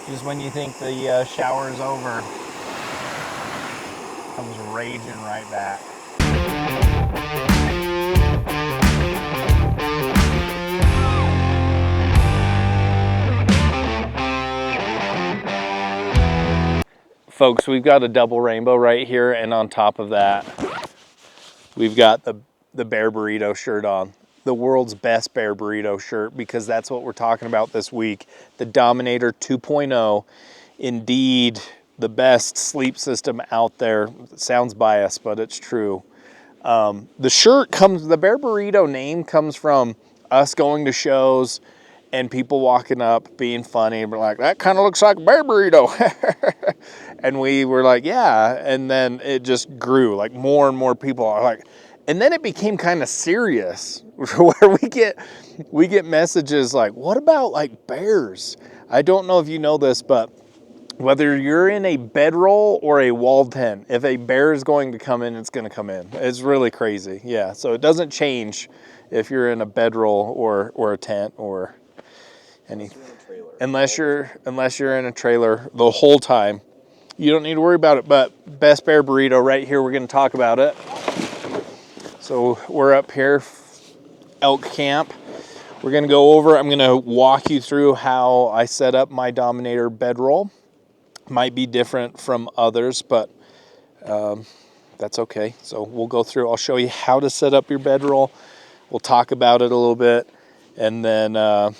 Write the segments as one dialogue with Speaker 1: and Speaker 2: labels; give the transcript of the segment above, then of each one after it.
Speaker 1: Just when you think the shower is over, comes raging right back. Folks, we've got a double rainbow right here, and on top of that, we've got the Bear Burrito shirt on. The world's best Bear Burrito shirt, because that's what we're talking about this week. The Dominator 2.0. Indeed, the best sleep system out there. It sounds biased, but it's true. The Bear Burrito name comes from us going to shows and people walking up being funny and we're like, that kind of looks like a Bear Burrito. And we were like, yeah. And then it just grew, like more and more people are like, and then it became kind of serious where we get messages like, what about like bears? I don't know if you know this, but whether you're in a bedroll or a walled tent, if a bear is going to come in, it's going to come in. It's really crazy. Yeah, so it doesn't change if you're in a bedroll or a tent or anything. Unless you're in a trailer the whole time. You don't need to worry about it, but best Bear Burrito right here, we're going to talk about it. So we're up here, elk camp. We're going to go over, I'm going to walk you through how I set up my Dominator bedroll. Might be different from others, but that's okay. So we'll go through, I'll show you how to set up your bedroll. We'll talk about it a little bit, and then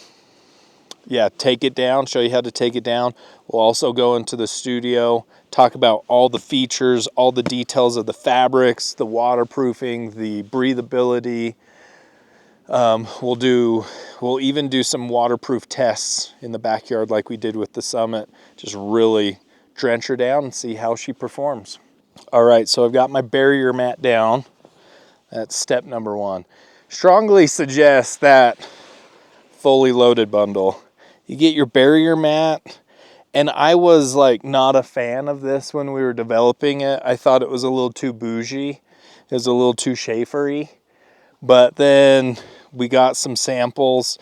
Speaker 1: take it down, show you how to take it down. We'll also go into the studio, talk about all the features, all the details of the fabrics, the waterproofing, the breathability. We'll even do some waterproof tests in the backyard like we did with the Summit. Just really drench her down and see how she performs. All right, so I've got my barrier mat down. That's step number one. Strongly suggest that fully loaded bundle. You get your barrier mat, and I was like not a fan of this when we were developing it. I thought it was a little too bougie. It was a little too Schaefer-y. But then we got some samples,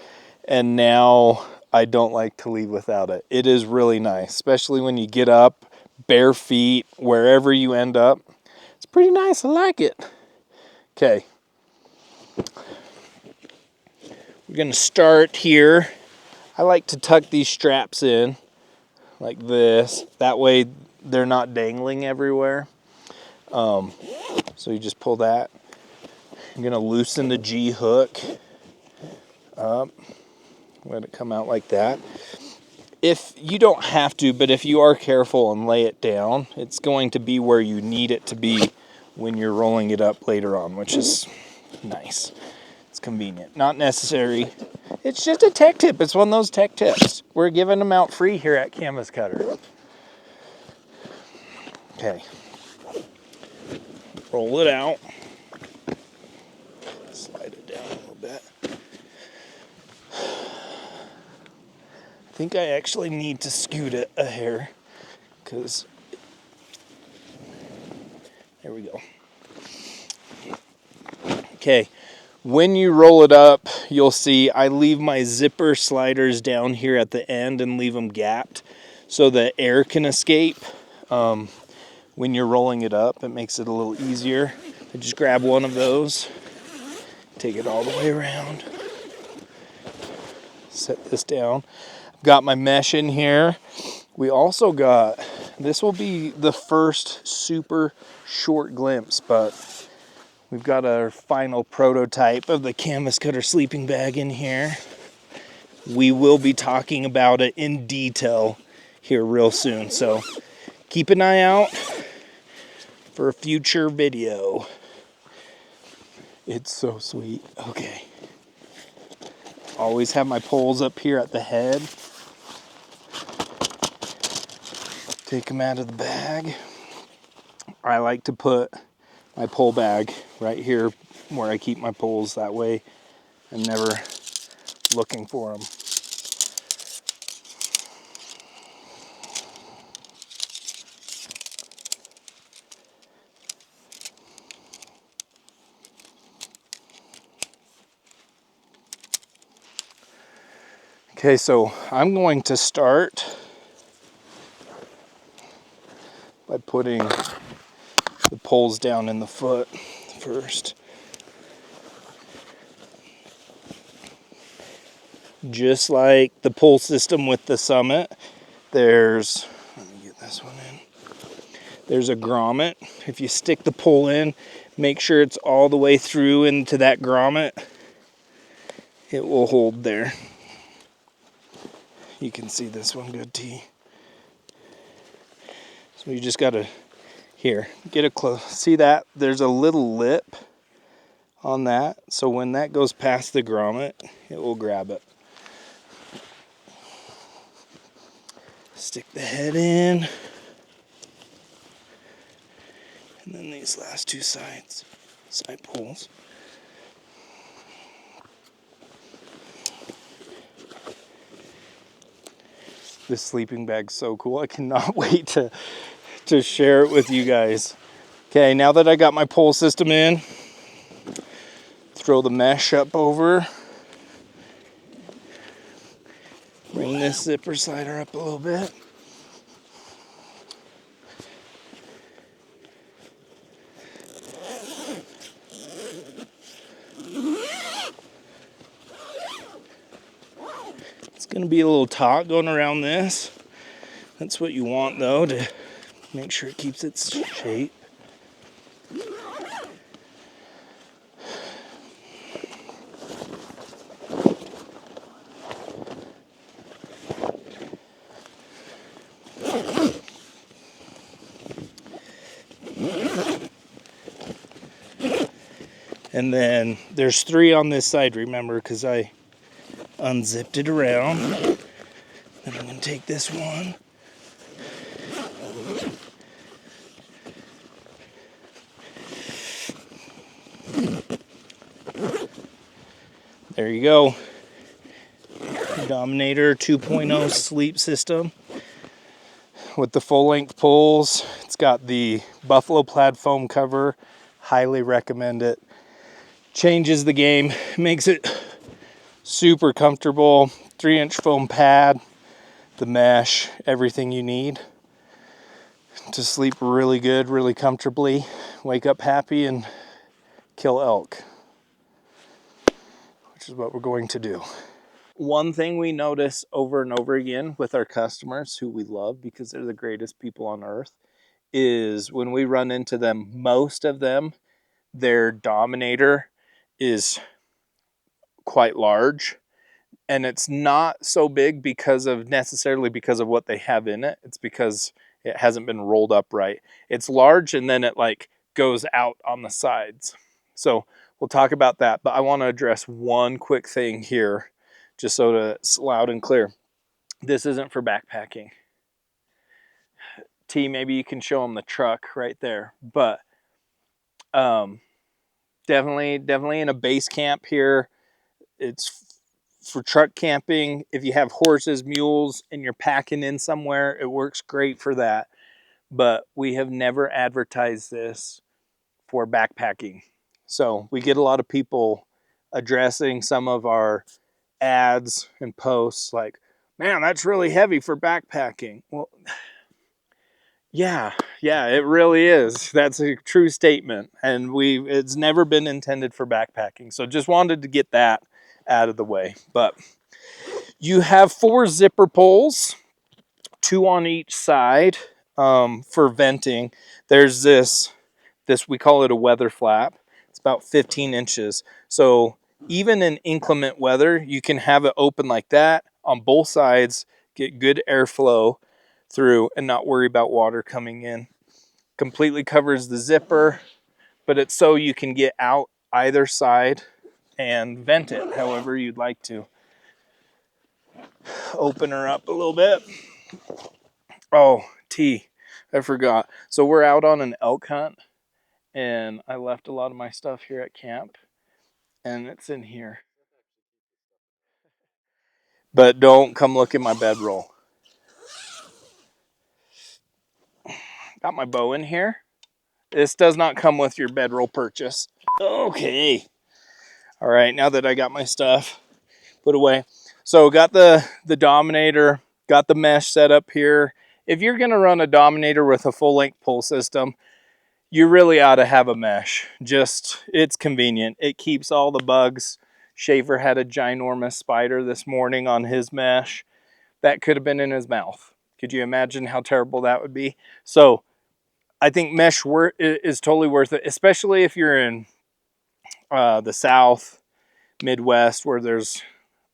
Speaker 1: and now I don't like to leave without it. It is really nice, especially when you get up, bare feet, wherever you end up. It's pretty nice. I like it. Okay. We're going to start here. I like to tuck these straps in like this. That way they're not dangling everywhere. So you just pull that. I'm going to loosen the G hook up. Let it come out like that. If you don't have to, but if you are careful and lay it down, it's going to be where you need it to be when you're rolling it up later on, which is nice. It's convenient. Not necessary. It's just a tech tip. It's one of those tech tips. We're giving them out free here at Canvas Cutter. Okay. Roll it out. Slide it down a little bit. I think I actually need to scoot it a hair, because there we go. Okay, when you roll it up, you'll see I leave my zipper sliders down here at the end and leave them gapped so that air can escape. When you're rolling it up, it makes it a little easier. I just grab one of those, take it all the way around, set this down. Got my mesh in here. We also got, this will be the first super short glimpse, but we've got our final prototype of the Canvas Cutter sleeping bag in here. We will be talking about it in detail here real soon, so keep an eye out for a future video. It's so sweet. Okay. Always have my poles up here at the head. Take them out of the bag. I like to put my pole bag right here where I keep my poles. That way I'm never looking for them. Okay, so I'm going to start by putting the poles down in the foot first. Just like the pole system with the Summit, there's, let me get this one in. There's a grommet. If you stick the pole in, make sure it's all the way through into that grommet. It will hold there. You can see this one good, T. So you just gotta, here, get it close. See that? There's a little lip on that. So when that goes past the grommet, it will grab it. Stick the head in. And then these last two side poles. This sleeping bag's so cool. I cannot wait to share it with you guys. Okay, now that I got my pole system in, throw the mesh up over. Bring this zipper slider up a little bit. It's going to be a little taut going around this. That's what you want though, to make sure it keeps its shape. And then there's 3 on this side, remember, because I unzipped it around. Then I'm going to take this one. There you go. Dominator 2.0 sleep system with the full length poles. It's got the buffalo plaid foam cover. Highly recommend it. Changes the game, makes it super comfortable. 3-inch foam pad, the mesh, everything you need to sleep really good, really comfortably, wake up happy, and kill elk, which is what we're going to do. One thing we notice over and over again with our customers, who we love because they're the greatest people on earth, is when we run into them, most of them, their Dominator is quite large, and it's not so big necessarily because of what they have in it. It's because it hasn't been rolled up right. It's large, and then it like goes out on the sides. So we'll talk about that, but I want to address one quick thing here, just so it's loud and clear. This isn't for backpacking. T, maybe you can show them the truck right there, but definitely in a base camp here. It's for truck camping. If you have horses, mules, and you're packing in somewhere, it works great for that. But we have never advertised this for backpacking. So we get a lot of people addressing some of our ads and posts like, man, that's really heavy for backpacking. Well, yeah, it really is. That's a true statement. And it's never been intended for backpacking. So just wanted to get that out of the way. But you have 4 zipper poles, 2 on each side, for venting. There's this, we call it a weather flap. It's about 15 inches. So even in inclement weather, you can have it open like that on both sides, get good airflow through, and not worry about water coming in. Completely covers the zipper, but it's so you can get out either side and vent it however you'd like to. Open her up a little bit. Oh, T, I forgot. So we're out on an elk hunt, and I left a lot of my stuff here at camp, and it's in here. But don't come look at my bedroll. Got my bow in here. This does not come with your bedroll purchase. Okay. All right, now that I got my stuff put away. So got the Dominator, got the mesh set up here. if you're going to run a Dominator with a full-length pull system, you really ought to have a mesh. Just, it's convenient. It keeps all the bugs. Schaefer had a ginormous spider this morning on his mesh. That could have been in his mouth. Could you imagine how terrible that would be? So I think mesh is totally worth it, especially if you're in the South, Midwest, where there's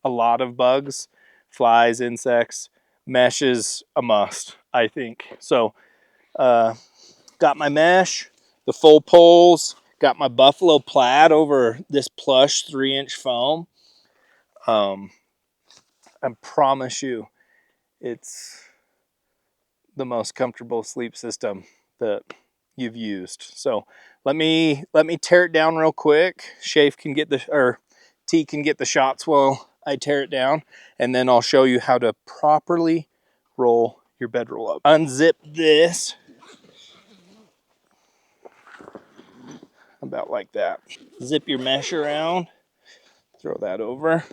Speaker 1: a lot of bugs, flies, insects. Mesh is a must, I think. So got my mesh, the full poles, got my buffalo plaid over this plush 3-inch foam. I promise you, it's the most comfortable sleep system that you've used. So let me tear it down real quick. Shafe can get T can get the shots while I tear it down, and then I'll show you how to properly roll your bedroll up. Unzip this about like that. Zip your mesh around, throw that over.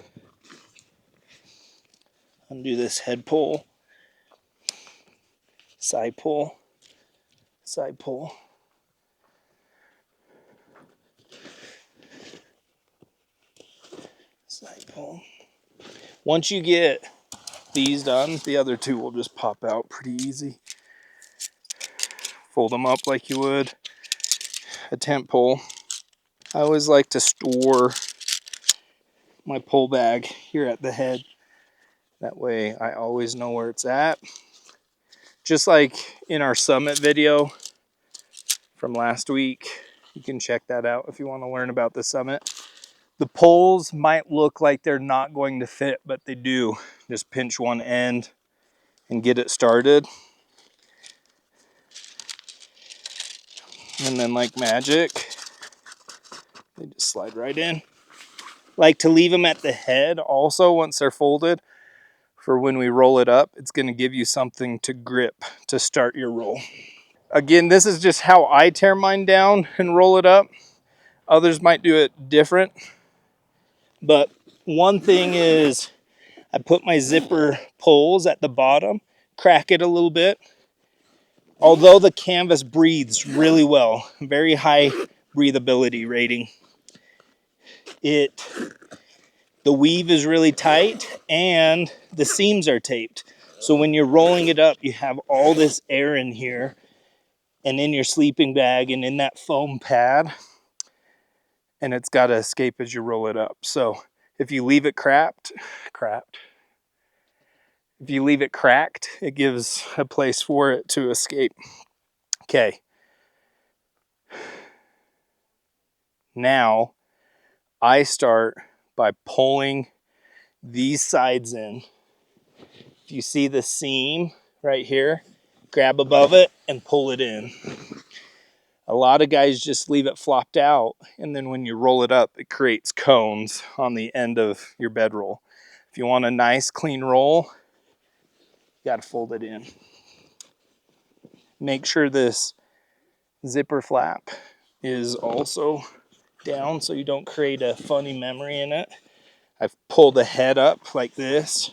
Speaker 1: Undo this head pull, side pull, side pull. Side pull. Once you get these done, the other two will just pop out pretty easy. Fold them up like you would a tent pole. I always like to store my pole bag here at the head. That way I always know where it's at. Just like in our summit video from last week, you can check that out if you want to learn about the summit. The poles might look like they're not going to fit, but they do. Just pinch one end and get it started. And then like magic, they just slide right in. Like to leave them at the head also once they're folded, for when we roll it up, it's going to give you something to grip to start your roll. Again, this is just how I tear mine down and roll it up. Others might do it different. But one thing is I put my zipper poles at the bottom, crack it a little bit. Although the canvas breathes really well, very high breathability rating, the weave is really tight and the seams are taped. So when you're rolling it up, you have all this air in here and in your sleeping bag and in that foam pad, and it's got to escape as you roll it up. So if you leave it cracked, if you leave it cracked, it gives a place for it to escape. Okay. Now I start by pulling these sides in. If you see the seam right here, grab above it and pull it in. A lot of guys just leave it flopped out, and then when you roll it up, it creates cones on the end of your bedroll. If you want a nice clean roll, you got to fold it in. Make sure this zipper flap is also down so you don't create a funny memory in it. I've pulled the head up like this,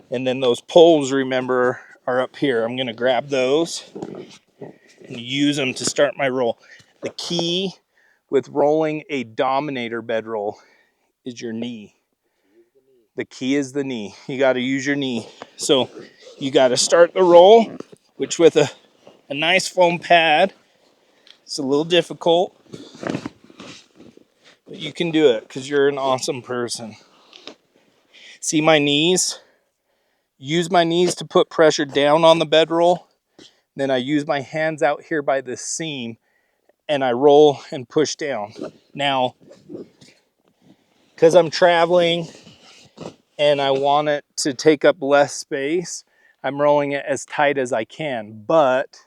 Speaker 1: and then those poles, remember, are up here. I'm going to grab those and use them to start my roll. The key with rolling a Dominator bedroll is your knee. The key is the knee. You got to use your knee. So you got to start the roll, which with a nice foam pad, it's a little difficult, but you can do it because you're an awesome person. See my knees? Use my knees to put pressure down on the bedroll. Then I use my hands out here by the seam and I roll and push down. Now, because I'm traveling and I want it to take up less space, I'm rolling it as tight as I can. But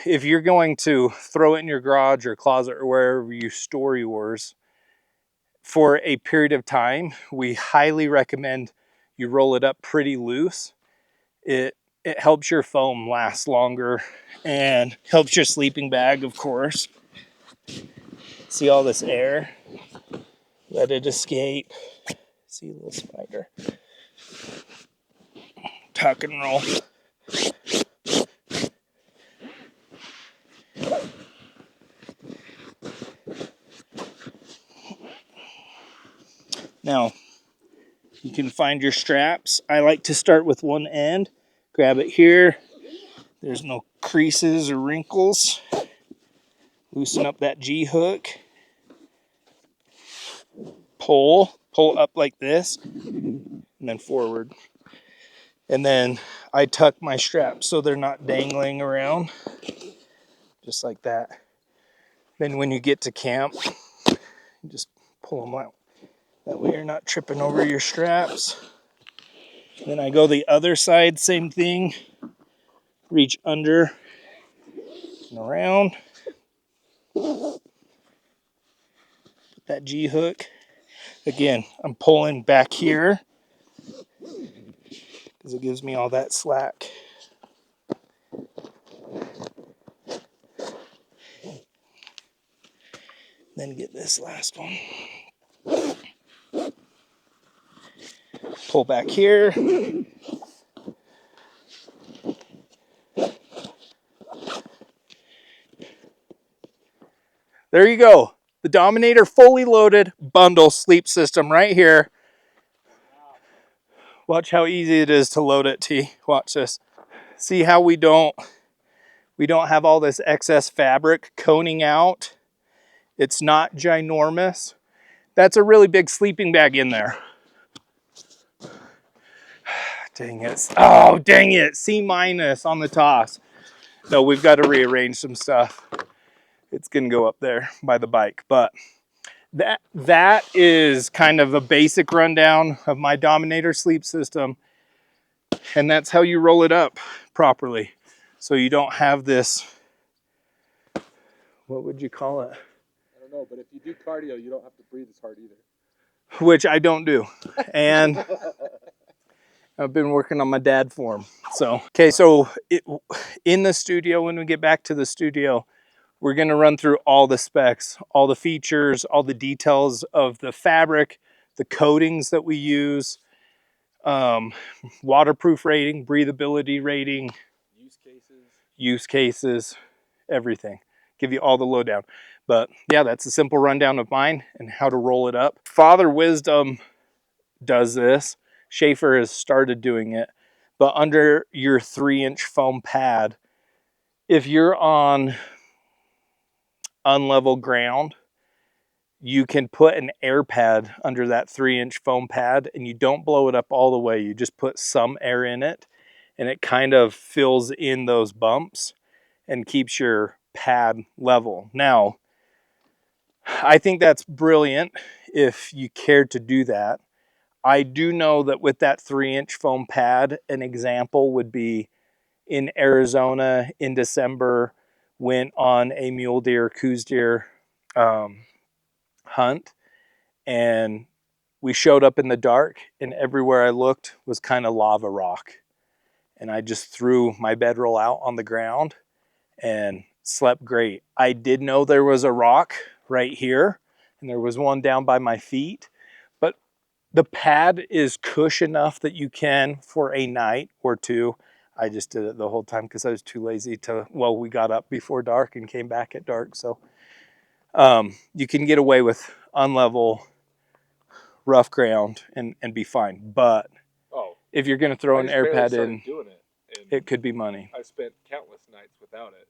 Speaker 1: if you're going to throw it in your garage or closet or wherever you store yours for a period of time, we highly recommend you roll it up pretty loose. It helps your foam last longer and helps your sleeping bag, of course. See all this air? Let it escape. See a little spider. Tuck and roll. Now, you can find your straps. I like to start with one end, grab it here. There's no creases or wrinkles. Loosen up that G-hook. Pull up like this, and then forward. And then I tuck my straps so they're not dangling around, just like that. Then when you get to camp, you just pull them out. That way you're not tripping over your straps. Then I go the other side, same thing. Reach under and around. Put that G-hook. Again, I'm pulling back here because it gives me all that slack. Then get this last one. Pull back here. There you go. The Dominator fully loaded bundle sleep system right here. Watch how easy it is to load it, T. Watch this. See how we don't have all this excess fabric coning out. It's not ginormous. That's a really big sleeping bag in there. Dang it. Oh, dang it. C- on the toss. No, we've got to rearrange some stuff. It's going to go up there by the bike. But that is kind of a basic rundown of my Dominator sleep system. And that's how you roll it up properly. So you don't have this, what would you call it?
Speaker 2: I don't know, but if you do cardio, you don't have to breathe as hard either.
Speaker 1: Which I don't do. And I've been working on my dad form. So, okay, so in the studio, when we get back to the studio, we're going to run through all the specs, all the features, all the details of the fabric, the coatings that we use, waterproof rating, breathability rating, use cases, everything. Give you all the lowdown. But yeah, that's a simple rundown of mine and how to roll it up. Father Wisdom does this. Schaefer has started doing it. But under your 3-inch foam pad, if you're on unlevel ground, you can put an air pad under that 3-inch foam pad and you don't blow it up all the way. You just put some air in it and it kind of fills in those bumps and keeps your pad level. Now, I think that's brilliant if you care to do that. I do know that with that 3-inch foam pad, an example would be in Arizona in December, went on a mule deer, coos deer hunt, and we showed up in the dark and everywhere I looked was kind of lava rock. And I just threw my bedroll out on the ground and slept great. I did know there was a rock right here and there was one down by my feet, but the pad is cush enough that you can for a night or two. I just did it the whole time because I was too lazy to, well, we got up before dark and came back at dark. So you can get away with unlevel, rough ground and be fine. But if you're going to throw an air pad in, it could be money.
Speaker 2: I've spent countless nights without it.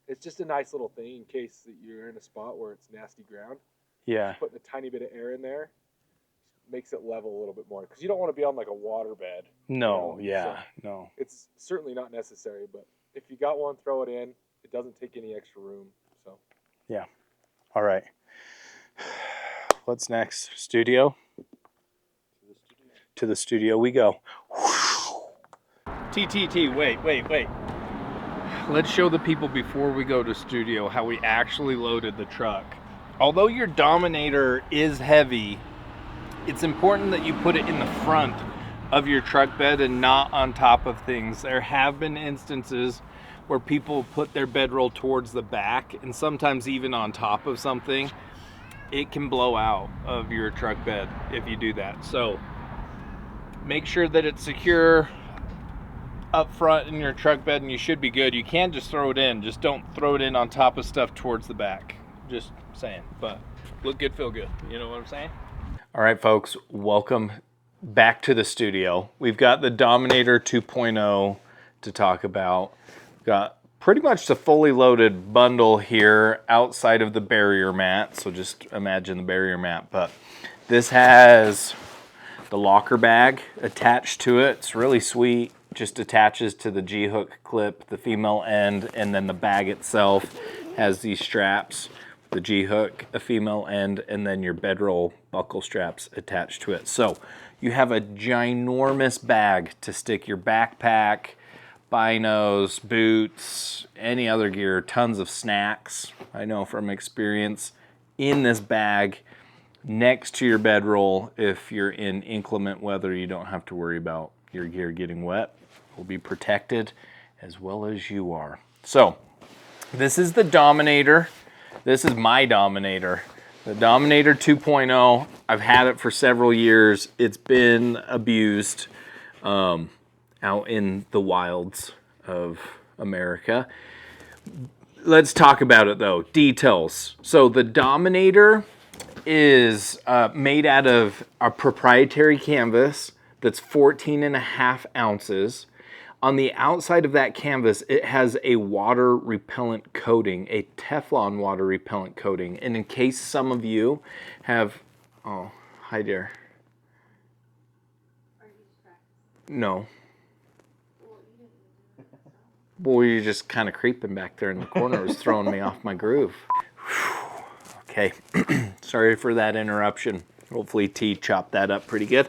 Speaker 2: It's just a nice little thing in case that you're in a spot where it's nasty ground.
Speaker 1: Yeah.
Speaker 2: Just putting a tiny bit of air in there makes it level a little bit more because you don't want to be on like a water bed.
Speaker 1: No,
Speaker 2: you know?
Speaker 1: yeah,
Speaker 2: so
Speaker 1: no.
Speaker 2: It's certainly not necessary, but if you got one, throw it in. It doesn't take any extra room. So.
Speaker 1: Yeah. All right. What's next? Studio? To the studio we go. TTT, wait. Let's show the people before we go to studio how we actually loaded the truck. Although your Dominator is heavy, it's important that you put it in the front of your truck bed and not on top of things. There have been instances where people put their bedroll towards the back and sometimes even on top of something. It can blow out of your truck bed if you do that. So make sure that it's secure up front in your truck bed and you should be good. You can just throw it in. Just don't throw it in on top of stuff towards the back. Just saying. But look good, feel good. You know what I'm saying? All right, folks, welcome back to the studio. We've got the Dominator 2.0 to talk about. We've got pretty much the fully loaded bundle here outside of the barrier mat. So just imagine the barrier mat, but this has the locker bag attached to it. It's really sweet. Just attaches to the G-hook clip, the female end, and then the bag itself has these straps, the G-hook, a female end, and then your bedroll buckle straps attached to it. So you have a ginormous bag to stick your backpack, binos, boots, any other gear, tons of snacks, I know from experience, in this bag next to your bedroll. If you're in inclement weather, you don't have to worry about your gear getting wet. It will be protected as well as you are. So this is the Dominator. This is my Dominator. The Dominator 2.0. I've had it for several years. It's been abused out in the wilds of America. Let's talk about it though. Details. So the Dominator is made out of a proprietary canvas that's 14.5 ounces. On the outside of that canvas, it has a water repellent coating, a Teflon water repellent coating. And in case some of you have, oh, hi there. No. Well, you're just kind of creeping back there in the corner. It was throwing me off my groove. Okay, sorry for that interruption. Hopefully T chopped that up pretty good.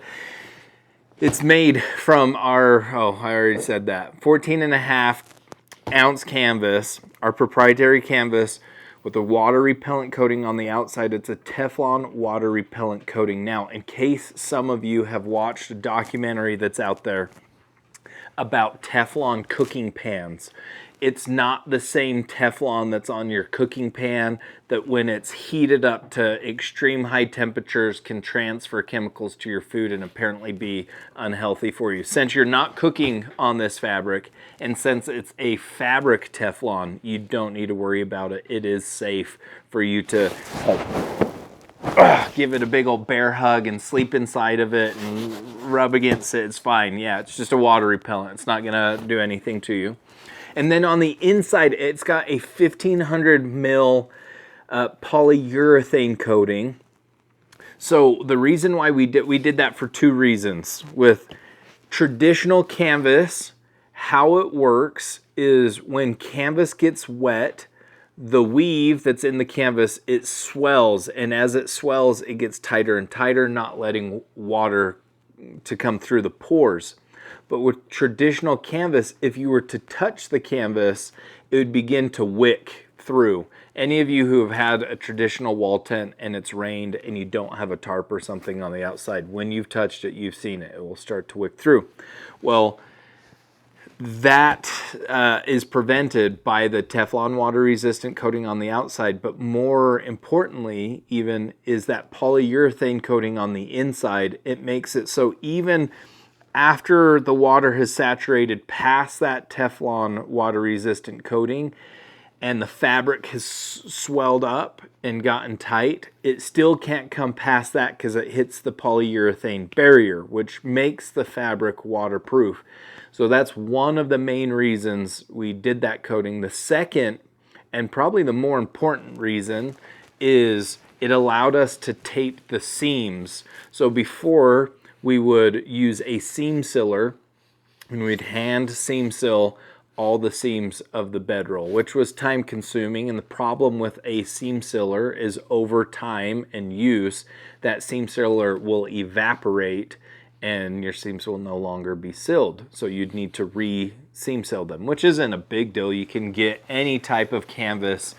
Speaker 1: It's made from our, oh, I already said that, 14.5 ounce canvas, our proprietary canvas with a water repellent coating on the outside. It's a Teflon water repellent coating. Now, in case some of you have watched a documentary that's out there about Teflon cooking pans, it's not the same Teflon that's on your cooking pan that when it's heated up to extreme high temperatures can transfer chemicals to your food and apparently be unhealthy for you. Since you're not cooking on this fabric, and since it's a fabric Teflon, you don't need to worry about it. It is safe for you to give it a big old bear hug and sleep inside of it and rub against it. It's fine. Yeah, it's just a water repellent. It's not gonna do anything to you. And then on the inside, it's got a 1500 mil polyurethane coating. So the reason why we did that for two reasons. With traditional canvas, how it works is when canvas gets wet, the weave that's in the canvas, it swells, and as it swells, it gets tighter and tighter, not letting water to come through the pores. But with traditional canvas, if you were to touch the canvas, it would begin to wick through. Any of you who have had a traditional wall tent and it's rained and you don't have a tarp or something on the outside, when you've touched it, you've seen it. It will start to wick through. Well, that is prevented by the Teflon water resistant coating on the outside, but more importantly even is that polyurethane coating on the inside. It makes it so even after the water has saturated past that Teflon water resistant coating and the fabric has swelled up and gotten tight, it still can't come past that because it hits the polyurethane barrier, which makes the fabric waterproof. So that's one of the main reasons we did that coating. The second, and probably the more important reason, is it allowed us to tape the seams. So before, we would use a seam sealer and we'd hand seam seal all the seams of the bedroll, which was time consuming. And the problem with a seam sealer is over time and use, that seam sealer will evaporate and your seams will no longer be sealed. So you'd need to re-seam seal them, which isn't a big deal. You can get any type of canvas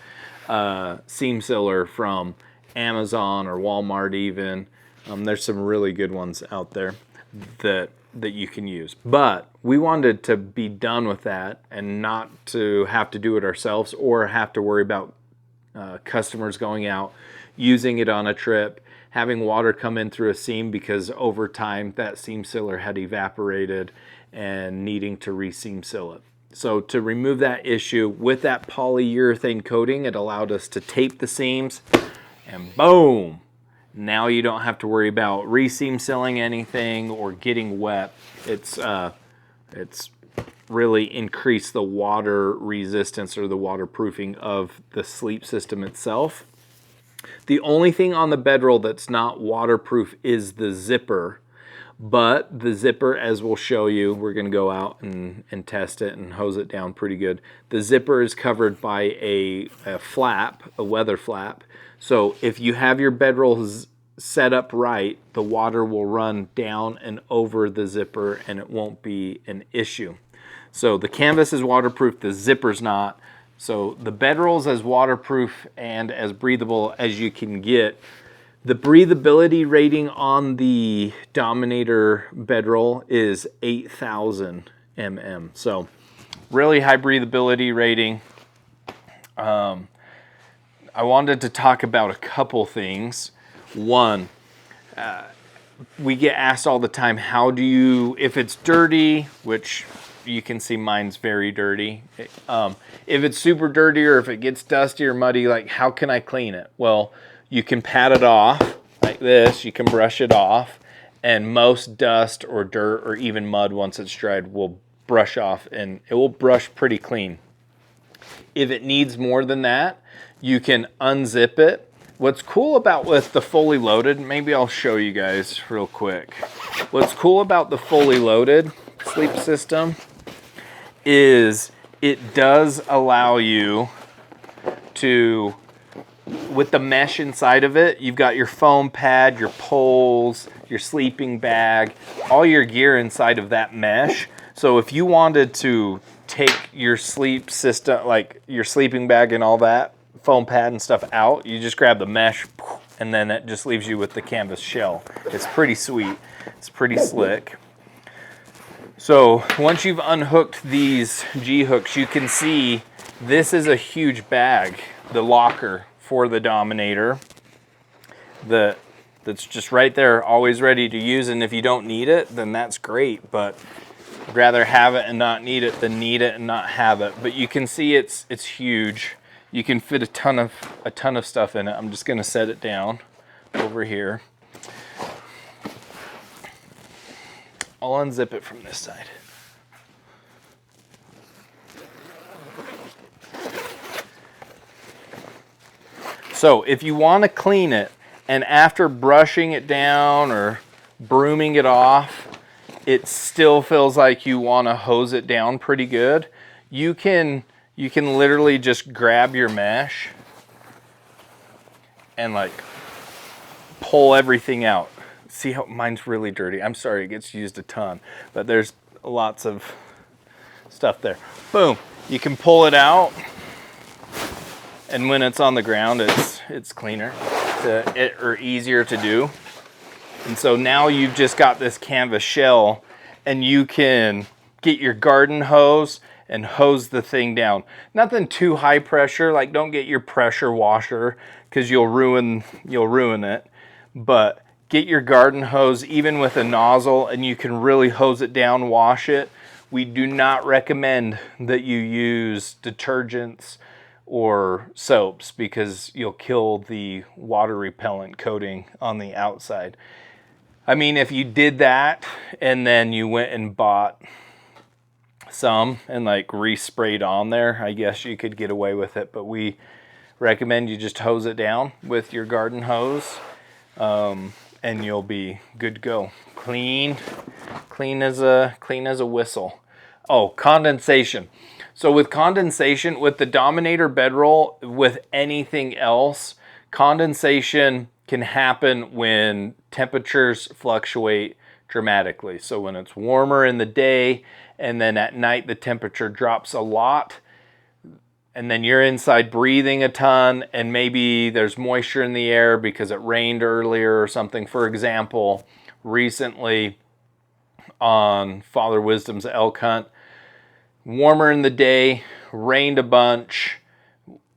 Speaker 1: seam sealer from Amazon or Walmart even. There's some really good ones out there that you can use. But we wanted to be done with that and not to have to do it ourselves or have to worry about customers going out, using it on a trip, having water come in through a seam because over time that seam sealer had evaporated and needing to re-seam seal it. So to remove that issue with that polyurethane coating, it allowed us to tape the seams and boom, Now you don't have to worry about reseam sealing anything or getting wet. It's really increased the water resistance or the waterproofing of the sleep system itself. The only thing on the bedroll that's not waterproof is the zipper. But the zipper, as we'll show you, we're going to go out and test it and hose it down pretty good. The zipper is covered by a flap, a weather flap. So if you have your bedroll set up right, the water will run down and over the zipper and it won't be an issue. So the canvas is waterproof, the zipper's not. So the bedroll's as waterproof and as breathable as you can get. The breathability rating on the Dominator bedroll is 8,000 mm. So really high breathability rating. I wanted to talk about a couple things. One, we get asked all the time, how do you, if it's dirty, which you can see mine's very dirty. If it's super dirty or if it gets dusty or muddy, like how can I clean it? Well, you can pat it off like this. You can brush it off, and most dust or dirt or even mud, once it's dried, will brush off and it will brush pretty clean. If it needs more than that, you can unzip it. What's cool about with the fully loaded, maybe I'll show you guys real quick. What's cool about the fully loaded sleep system is it does allow you to, with the mesh inside of it, you've got your foam pad, your poles, your sleeping bag, all your gear inside of that mesh. So if you wanted to take your sleep system, like your sleeping bag and all that, foam pad and stuff out, you just grab the mesh and then it just leaves you with the canvas shell. It's pretty sweet. It's pretty slick. So once you've unhooked these G-hooks, you can see this is a huge bag, the locker for the Dominator, that's just right there, always ready to use. And if you don't need it, then that's great, but I'd rather have it and not need it than need it and not have it. But you can see it's huge. You can fit a ton of stuff in it. I'm just gonna set it down over here. I'll unzip it from this side. So if you want to clean it, and after brushing it down or brooming it off, it still feels like you want to hose it down pretty good, you can literally just grab your mesh and like pull everything out. See how mine's really dirty. I'm sorry, it gets used a ton, but there's lots of stuff there. Boom, you can pull it out, and when it's on the ground, it's cleaner or easier to do. And so now you've just got this canvas shell, and you can get your garden hose and hose the thing down. Nothing too high pressure, like don't get your pressure washer because you'll ruin it. But get your garden hose, even with a nozzle, and you can really hose it down, wash it. We do not recommend that you use detergents or soaps because you'll kill the water repellent coating on the outside. I mean, if you did that and then you went and bought some and like resprayed on there, I guess you could get away with it, but we recommend you just hose it down with your garden hose, and you'll be good to go. Clean as a whistle. Oh, condensation. So with condensation, with the Dominator bedroll, with anything else, condensation can happen when temperatures fluctuate dramatically. So when it's warmer in the day and then at night the temperature drops a lot, and then you're inside breathing a ton, and maybe there's moisture in the air because it rained earlier or something. For example, recently on Father Wisdom's elk hunt, warmer in the day, rained a bunch.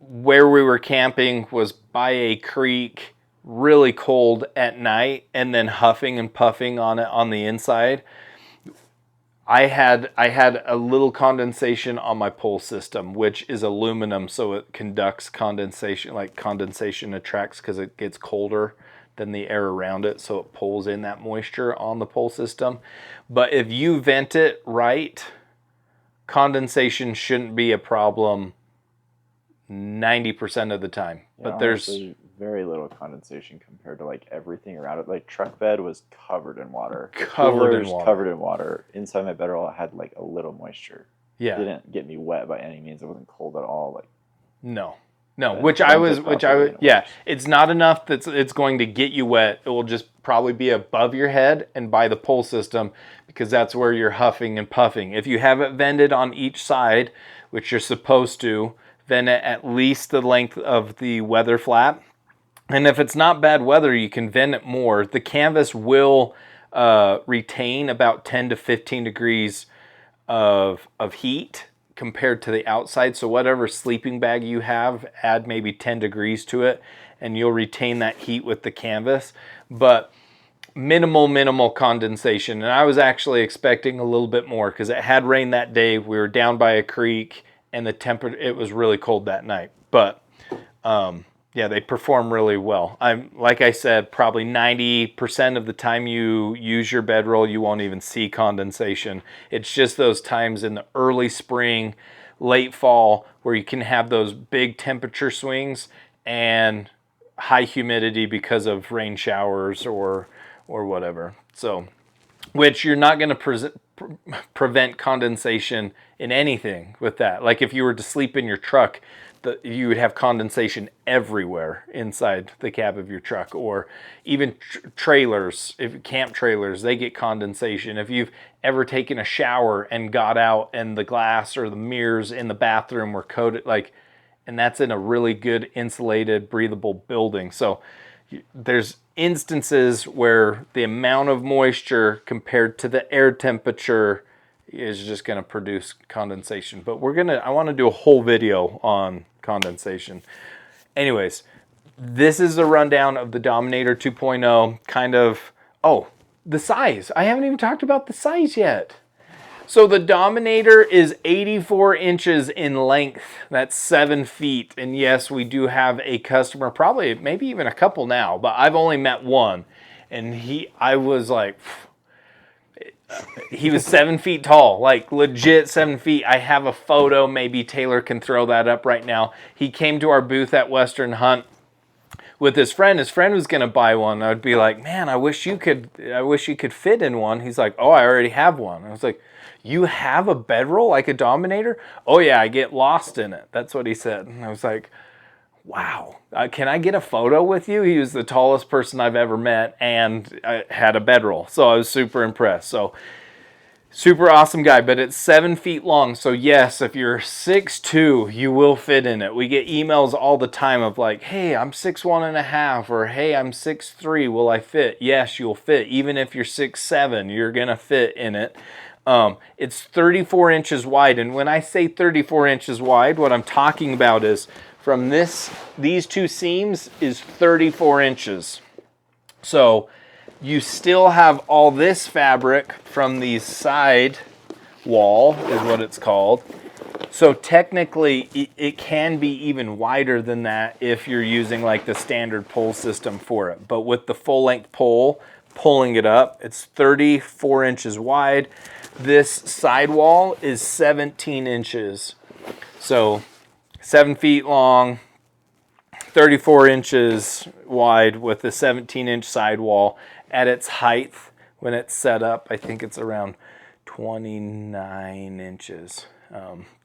Speaker 1: Where we were camping was by a creek, really cold at night, and then huffing and puffing on it on the inside. I had a little condensation on my pole system, which is aluminum, so it conducts condensation, like condensation attracts because it gets colder than the air around it, so it pulls in that moisture on the pole system. But if you vent it right, condensation shouldn't be a problem 90% of the time.
Speaker 3: Yeah,
Speaker 1: but
Speaker 3: honestly, very little condensation compared to like everything around it. Like truck bed was covered in water. Covered in water. Inside my bedroll, I had like a little moisture.
Speaker 1: Yeah.
Speaker 3: It didn't get me wet by any means. It wasn't cold at all. Like
Speaker 1: no, it's not enough that it's going to get you wet. It will just probably be above your head and by the pole system, because that's where you're huffing and puffing. If you have it vented on each side, which you're supposed to, vent it at least the length of the weather flap. And if it's not bad weather, you can vent it more. The canvas will retain about 10 to 15 degrees of heat compared to the outside. So whatever sleeping bag you have, add maybe 10 degrees to it, and you'll retain that heat with the canvas. But minimal condensation. And I was actually expecting a little bit more because it had rained that day. We were down by a creek, and the temperature, it was really cold that night. But yeah, they perform really well. Like I said, probably 90% of the time you use your bedroll, you won't even see condensation. It's just those times in the early spring, late fall, where you can have those big temperature swings and high humidity because of rain showers or whatever. So, which you're not going to prevent condensation in anything with that. Like if you were to sleep in your truck, you would have condensation everywhere inside the cab of your truck, or even trailers. If camp trailers, they get condensation. If you've ever taken a shower and got out and the glass or the mirrors in the bathroom were coated, and that's in a really good insulated, breathable building. So there's instances where the amount of moisture compared to the air temperature is just going to produce condensation. But I want to do a whole video on condensation. Anyways, this is a rundown of the Dominator 2.0. The size. I haven't even talked about the size yet. So the Dominator is 84 inches in length. That's 7 feet. And yes, we do have a customer, probably maybe even a couple now, but I've only met one. And I was like, he was 7 feet tall, like legit 7 feet. I have a photo. Maybe Taylor can throw that up right now. He came to our booth at Western Hunt with his friend. His friend was going to buy one. I'd be like, man, I wish you could fit in one. He's like, oh, I already have one. I was like, you have a bedroll like a Dominator? Oh yeah, I get lost in it. That's what he said. And I was like, wow, can I get a photo with you? He was the tallest person I've ever met and had a bedroll. So I was super impressed. So super awesome guy, but it's 7 feet long. So yes, if you're 6'2", you will fit in it. We get emails all the time of like, hey, I'm 6'1.5", or hey, I'm 6'3", will I fit? Yes, you'll fit. Even if you're 6'7", you're gonna fit in it. It's 34 inches wide. And when I say 34 inches wide, what I'm talking about is from these two seams is 34 inches. So you still have all this fabric from the side wall, is what it's called. So technically it can be even wider than that if you're using like the standard pole system for it. But with the full length pole, pulling it up, it's 34 inches wide. This sidewall is 17 inches. So 7 feet long, 34 inches wide with a 17-inch sidewall. At its height, when it's set up, I think it's around 29 inches.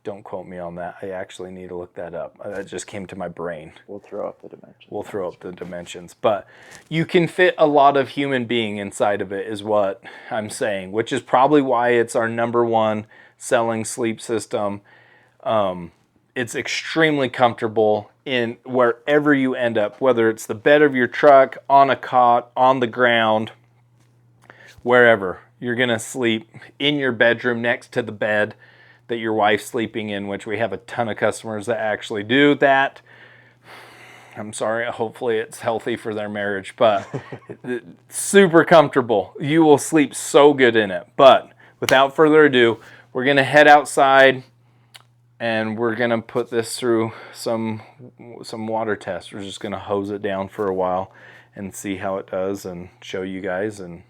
Speaker 1: Don't quote me on that. I actually need to look that up. That just came to my brain.
Speaker 3: We'll throw up the dimensions.
Speaker 1: But you can fit a lot of human being inside of it, is what I'm saying, which is probably why it's our #1 selling sleep system. It's extremely comfortable in wherever you end up, whether it's the bed of your truck, on a cot, on the ground, wherever. You're going to sleep in your bedroom next to the bed that your wife's sleeping in, which we have a ton of customers that actually do that. I'm sorry, hopefully it's healthy for their marriage, but super comfortable. You will sleep so good in it. But without further ado, we're going to head outside and we're going to put this through some water tests. We're just going to hose it down for a while and see how it does and show you guys. And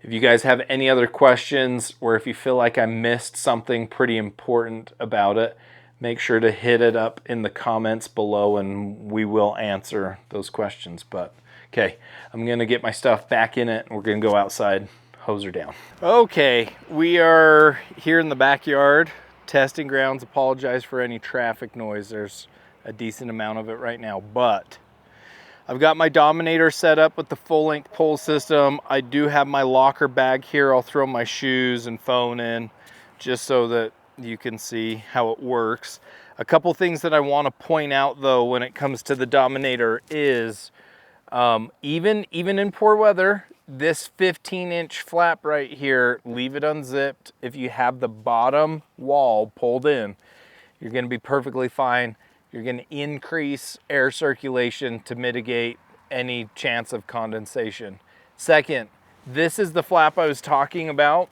Speaker 1: if you guys have any other questions, or if you feel like I missed something pretty important about it, make sure to hit it up in the comments below and we will answer those questions. But okay, I'm gonna get my stuff back in it and we're gonna go outside, hose her down. Okay, we are here in the backyard, testing grounds. Apologize for any traffic noise. There's a decent amount of it right now, but I've got my Dominator set up with the full length pull system. I do have my locker bag here. I'll throw my shoes and phone in just so that you can see how it works. A couple things that I want to point out though when it comes to the Dominator is even in poor weather, this 15-inch flap right here, leave it unzipped. If you have the bottom wall pulled in, you're going to be perfectly fine. You're going to increase air circulation to mitigate any chance of condensation. Second, this is the flap I was talking about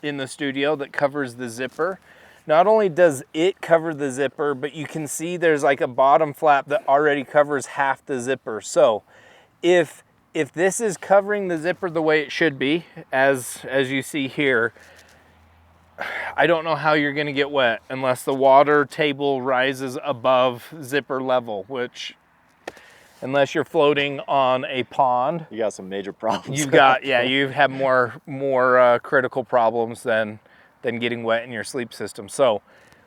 Speaker 1: in the studio that covers the zipper. Not only does it cover the zipper, but you can see there's like a bottom flap that already covers half the zipper. So if this is covering the zipper the way it should be, as you see here, I don't know how you're gonna get wet unless the water table rises above zipper level, which, unless you're floating on a pond,
Speaker 3: You got some major problems.
Speaker 1: you've got, yeah, you have more critical problems than getting wet in your sleep system. So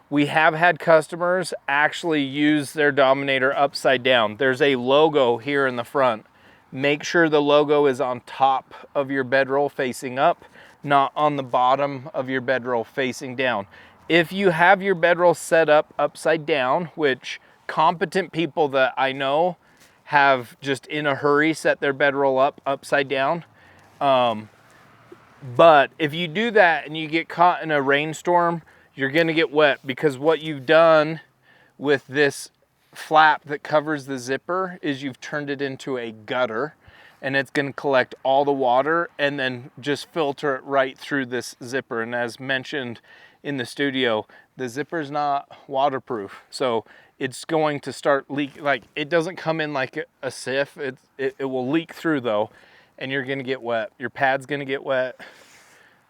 Speaker 1: we have had customers actually use their Dominator upside down. There's a logo here in the front. Make sure the logo is on top of your bedroll facing up, not on the bottom of your bedroll facing down. If you have your bedroll set up upside down, which competent people that I know have just in a hurry set their bedroll up upside down. But if you do that and you get caught in a rainstorm, you're gonna get wet, because what you've done with this flap that covers the zipper is you've turned it into a gutter, and it's going to collect all the water and then just filter it right through this zipper. And as mentioned in the studio, the zipper's not waterproof, so it's going to start leak. Like, it doesn't come in like a sieve. It will leak through though, and you're going to get wet. Your pad's going to get wet,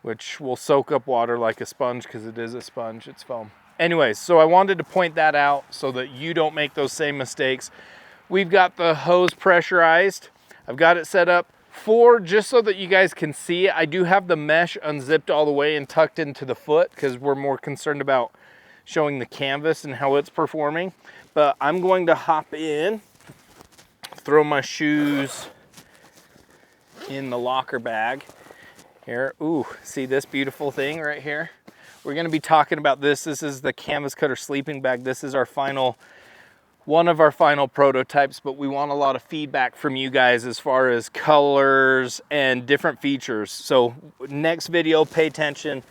Speaker 1: which will soak up water like a sponge, because it is a sponge, it's foam. Anyways, so I wanted to point that out so that you don't make those same mistakes. We've got the hose pressurized. I've got it set up just so that you guys can see it. I do have the mesh unzipped all the way and tucked into the foot, because we're more concerned about showing the canvas and how it's performing. But I'm going to hop in, throw my shoes in the locker bag here. Ooh, see this beautiful thing right here? We're going to be talking about this. This is the Canvas Cutter sleeping bag. This is our one of our final prototypes, but we want a lot of feedback from you guys as far as colors and different features. So next video, pay attention.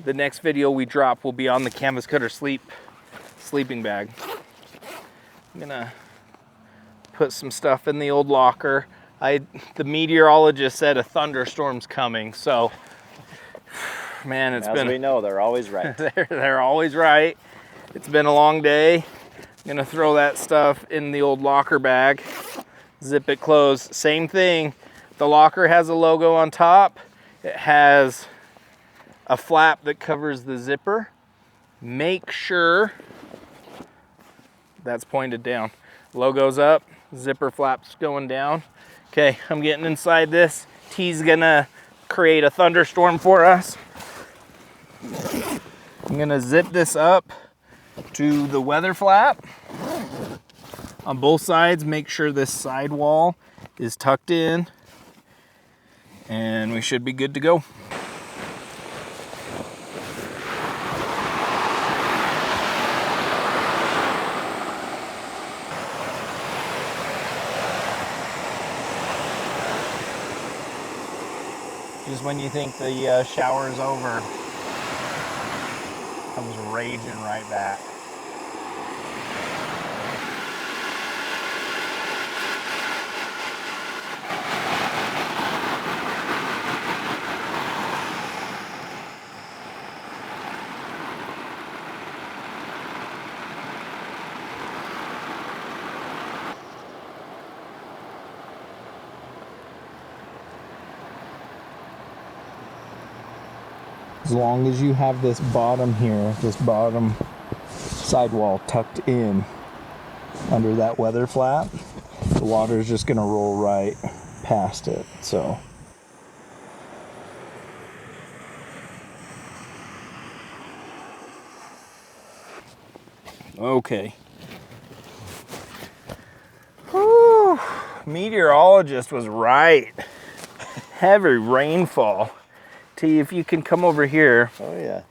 Speaker 1: The next video we drop will be on the Canvas Cutter sleeping bag. I'm gonna put some stuff in the old locker. The meteorologist said a thunderstorm's coming, so man, it's been,
Speaker 3: as we know, they're always right.
Speaker 1: they're always right. It's been a long day. I'm gonna throw that stuff in the old locker bag, zip it closed. Same thing, the locker has a logo on top. It has a flap that covers the zipper. Make sure that's pointed down. Logo's up, zipper flap's going down. Okay, I'm getting inside this. T's gonna create a thunderstorm for us. I'm gonna zip this up to the weather flap on both sides. Make sure this sidewall is tucked in, and we should be good to go. Just when you think the shower is over, comes raging right back. As long as you have this bottom here, this bottom sidewall tucked in under that weather flap, the water is just going to roll right past it. So okay. Whew. Meteorologist was right. Heavy rainfall. T, if you can come over here.
Speaker 3: Oh yeah.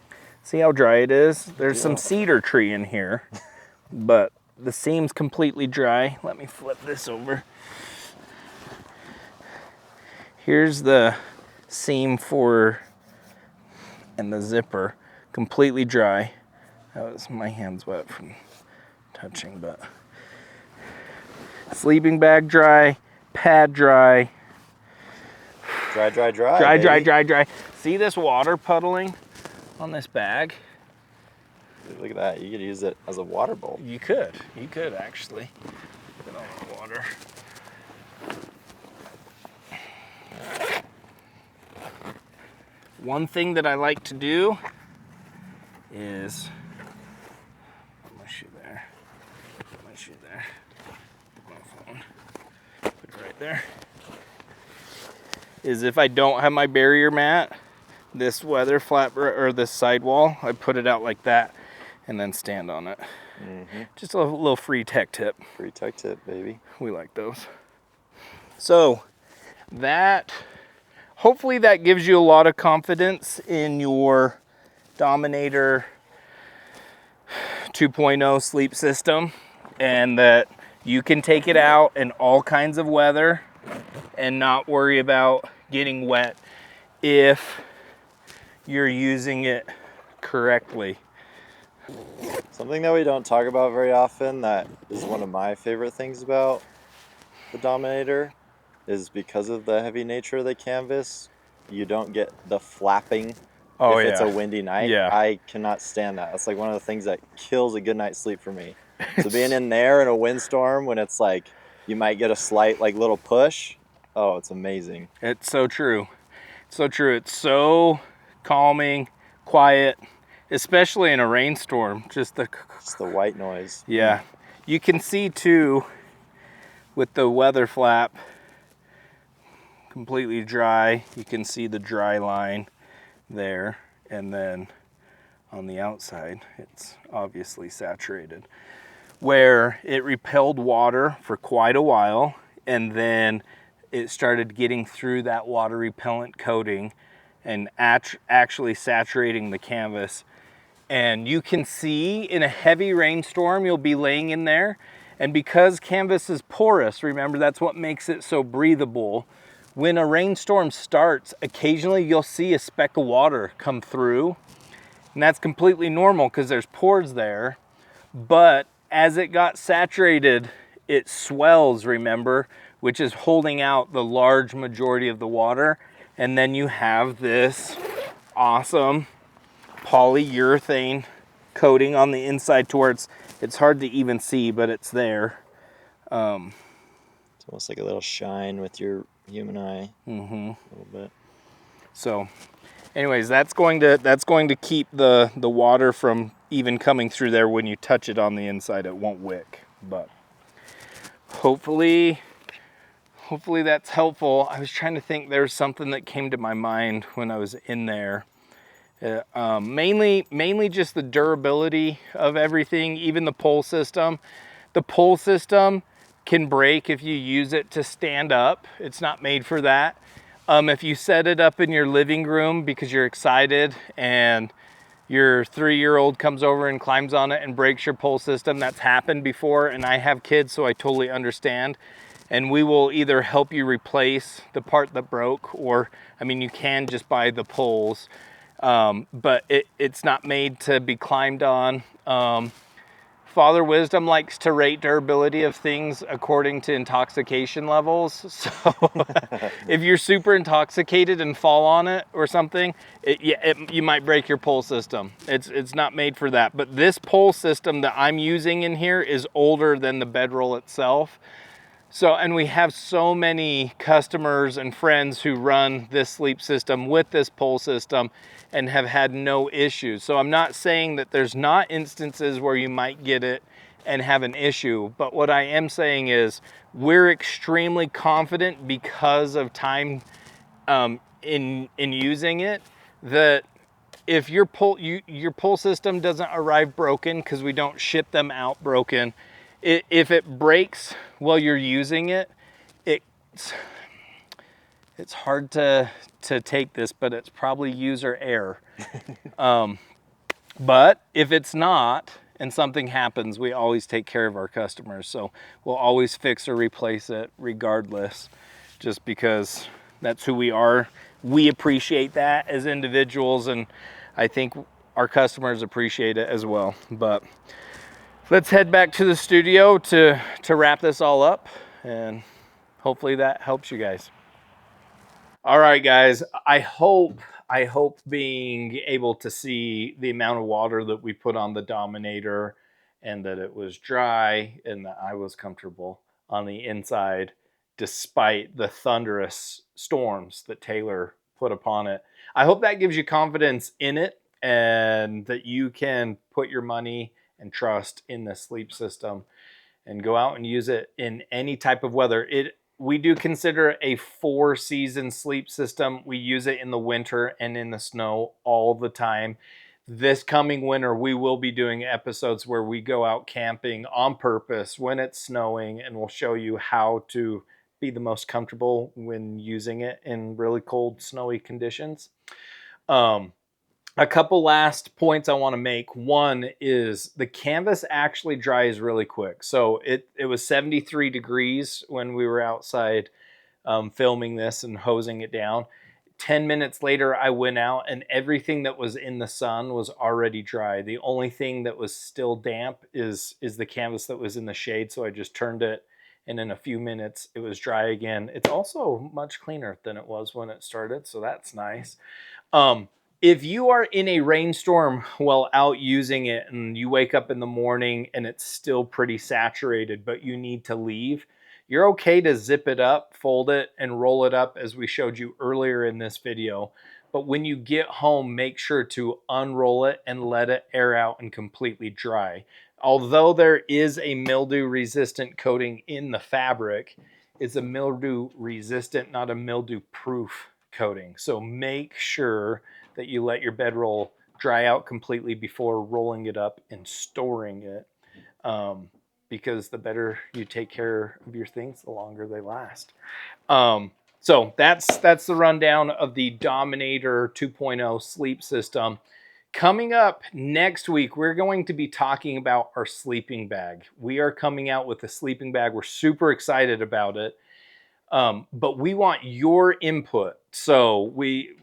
Speaker 1: See how dry it is? There's some cedar tree in here, but the seam's completely dry. Let me flip this over. Here's the seam and the zipper, completely dry. That was my hand's wet from touching, but sleeping bag dry, pad dry.
Speaker 3: Dry, dry, dry.
Speaker 1: Dry,
Speaker 3: baby.
Speaker 1: dry, dry, dry. See this water puddling on this bag?
Speaker 3: Look at that. You could use it as a water bowl.
Speaker 1: You could actually. Look at all the water. One thing that I like to do is put my shoe there. Put my shoe there. Put my phone. Put it right there. Is if I don't have my barrier mat, this weather flap or this sidewall, I put it out like that and then stand on it. Mm-hmm. Just a little free tech tip.
Speaker 3: Free tech tip, baby.
Speaker 1: We like those. So that, hopefully that gives you a lot of confidence in your Dominator 2.0 sleep system, and that you can take it out in all kinds of weather and not worry about getting wet if you're using it correctly.
Speaker 3: Something that we don't talk about very often that is one of my favorite things about the Dominator is because of the heavy nature of the canvas, you don't get the flapping if it's a windy night.
Speaker 1: Yeah.
Speaker 3: I cannot stand that. That's like one of the things that kills a good night's sleep for me. So being in there in a windstorm when it's like you might get a slight like little push, oh, it's amazing.
Speaker 1: It's so true. So true. It's so calming, quiet, especially in a rainstorm. Just the
Speaker 3: white noise.
Speaker 1: Yeah. You can see too with the weather flap completely dry. You can see the dry line there, and then on the outside it's obviously saturated. Where it repelled water for quite a while, and then it started getting through that water repellent coating and actually saturating the canvas. And you can see in a heavy rainstorm, you'll be laying in there, and because canvas is porous, remember that's what makes it so breathable. When a rainstorm starts, occasionally you'll see a speck of water come through, and that's completely normal because there's pores there. But as it got saturated, it swells, remember, which is holding out the large majority of the water. And then you have this awesome polyurethane coating on the inside to where it's hard to even see, but it's there.
Speaker 3: It's almost like a little shine with your human eye. Mm-hmm. A little bit.
Speaker 1: So anyways, that's going to keep the water from even coming through there. When you touch it on the inside, it won't wick. But hopefully that's helpful. I was trying to think, there's something that came to my mind when I was in there. Mainly just the durability of everything, even the pole system. The pole system can break if you use it to stand up. It's not made for that. If you set it up in your living room because you're excited and your 3-year-old comes over and climbs on it and breaks your pole system, that's happened before, and I have kids, so I totally understand. And we will either help you replace the part that broke, or, I mean, you can just buy the poles, but it's not made to be climbed on. Father Wisdom likes to rate durability of things according to intoxication levels. So if you're super intoxicated and fall on it or something, you might break your pole system. It's not made for that. But this pole system that I'm using in here is older than the bedroll itself. So, and we have so many customers and friends who run this sleep system with this pole system and have had no issues. So I'm not saying that there's not instances where you might get it and have an issue, but what I am saying is we're extremely confident because of time in using it, that if your pull system doesn't arrive broken, because we don't ship them out broken, if it breaks while you're using it, it's hard to take this, but it's probably user error. But if it's not and something happens, we always take care of our customers. So we'll always fix or replace it regardless, just because that's who we are. We appreciate that as individuals, and I think our customers appreciate it as well. But let's head back to the studio to wrap this all up, and hopefully that helps you guys. All right, guys, I hope being able to see the amount of water that we put on the Dominator, and that it was dry and that I was comfortable on the inside despite the thunderous storms that Taylor put upon it. I hope that gives you confidence in it, and that you can put your money and trust in the sleep system and go out and use it in any type of weather. We do consider a 4-season sleep system. We use it in the winter and in the snow all the time. This coming winter, we will be doing episodes where we go out camping on purpose when it's snowing, and we'll show you how to be the most comfortable when using it in really cold, snowy conditions. A couple last points I want to make. One is the canvas actually dries really quick. So it was 73 degrees when we were outside filming this and hosing it down. 10 minutes later, I went out and everything that was in the sun was already dry. The only thing that was still damp is the canvas that was in the shade. So I just turned it, and in a few minutes it was dry again. It's also much cleaner than it was when it started, so that's nice. If you are in a rainstorm while out using it and you wake up in the morning and it's still pretty saturated, but you need to leave, you're okay to zip it up, fold it, and roll it up as we showed you earlier in this video. But when you get home, make sure to unroll it and let it air out and completely dry. Although there is a mildew resistant coating in the fabric, it's a mildew resistant, not a mildew proof coating. So make sure that you let your bedroll dry out completely before rolling it up and storing it, because the better you take care of your things, the longer they last. So that's the rundown of the Dominator 2.0 sleep system. Coming up next week, we're going to be talking about our sleeping bag. We are coming out with a sleeping bag. We're super excited about it. But we want your input. So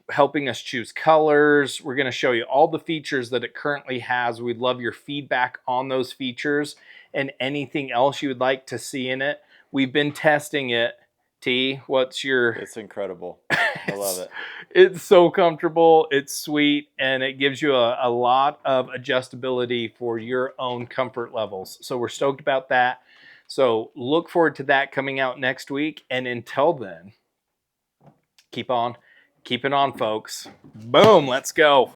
Speaker 1: helping us choose colors. We're going to show you all the features that it currently has. We'd love your feedback on those features and anything else you would like to see in it. We've been testing it. T, what's your...
Speaker 3: It's incredible. I love it.
Speaker 1: It's so comfortable, it's sweet, and it gives you a lot of adjustability for your own comfort levels. So we're stoked about that. So look forward to that coming out next week. And until then, keep it on, folks. Boom, let's go.